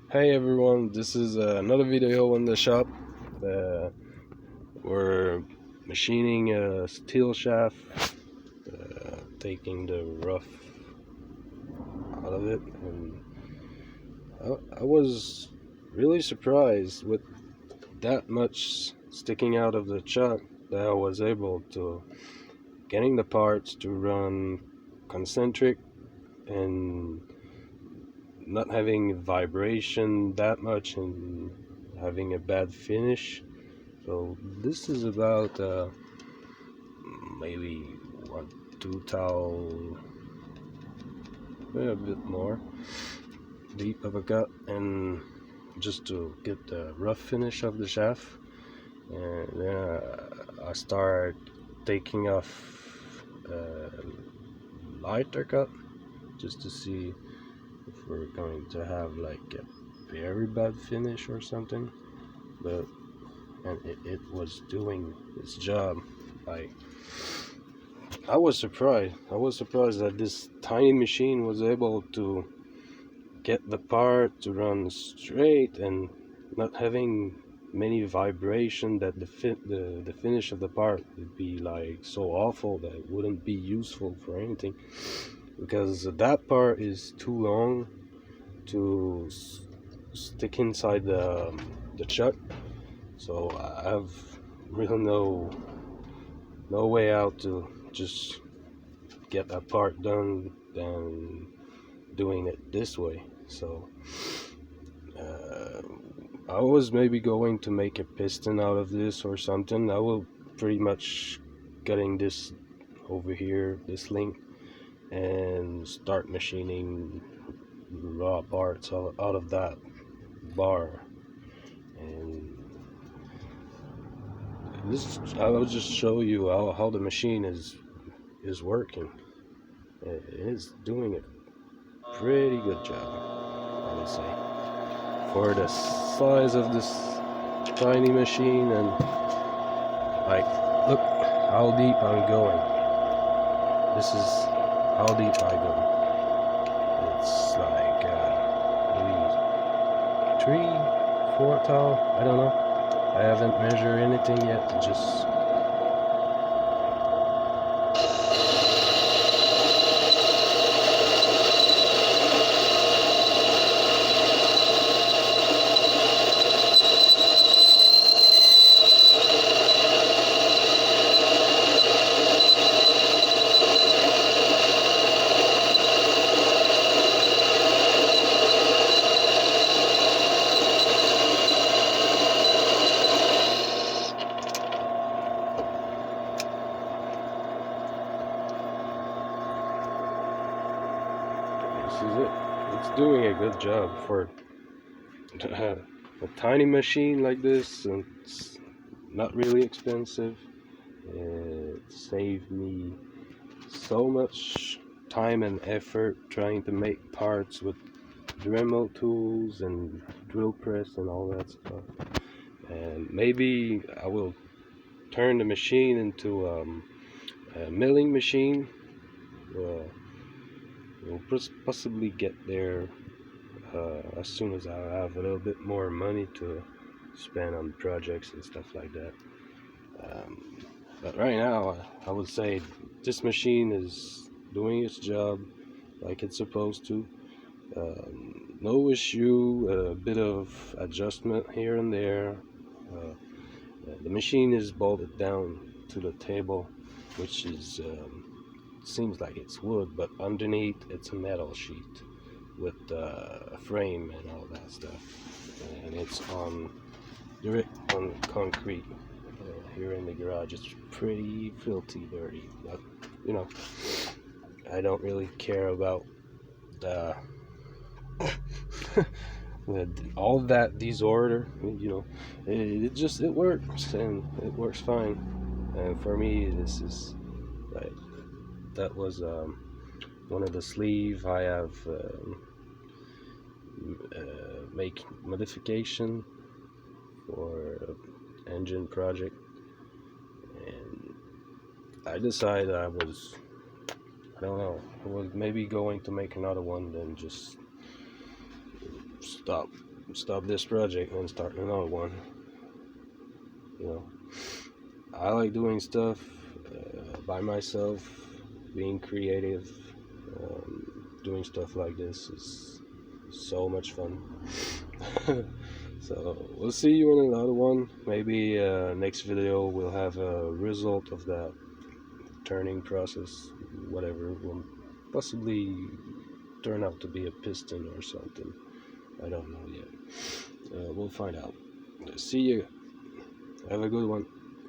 Hey everyone, this is another video in the shop. Uh, we're machining a steel shaft, taking the rough out of it, and I was really surprised with that much sticking out of the chuck that I was able to getting the parts to run concentric and not having vibration that much and having a bad finish. So this is about maybe 2 towel, maybe a bit more deep of a cut, and just to get the rough finish of the shaft. And then I start taking off lighter cut just to see if we're going to have like a very bad finish or something. But and it was doing its job. Like I was surprised. I was surprised that this tiny machine was able to get the part to run straight and not having many vibration that the finish of the part would be like so awful that it wouldn't be useful for anything, because that part is too long to stick inside the chuck. So I have really no way out to just get that part done than doing it this way. So uh, I was maybe going to make a piston out of this or something. I will pretty much cutting this over here, this link, and start machining raw parts out of that bar. And this, I will just show you how the machine is working. It is doing a pretty good job, I would say, for the size of this tiny machine. And like, look how deep I'm going. This is how deep I go. It's like maybe 3, 4 towel. I don't know. I haven't measured anything yet. Just this is it. It's doing a good job for a tiny machine like this, and it's not really expensive. It saved me so much time and effort trying to make parts with Dremel tools and drill press and all that stuff. And maybe I will turn the machine into a milling machine. Uh, we'll possibly get there as soon as I have a little bit more money to spend on projects and stuff like that. But right now, I would say this machine is doing its job like it's supposed to. No issue, a bit of adjustment here and there. The machine is bolted down to the table, which is seems like it's wood, but underneath it's a metal sheet with a frame and all that stuff, and it's on direct on concrete. Here in the garage, it's pretty filthy dirty, but you know, I don't really care about the all that disorder. You know, it works, and it works fine. And for me, this is like, that was one of the sleeve I have make modification for engine project, and I decided I don't know, I was maybe going to make another one, then just stop stop this project and start another one. You know, I like doing stuff by myself, being creative. Doing stuff like this is so much fun. So we'll see you in another one. Maybe next video we'll have a result of that turning process. Whatever will possibly turn out to be a piston or something. I don't know yet. We'll find out. See you. Have a good one.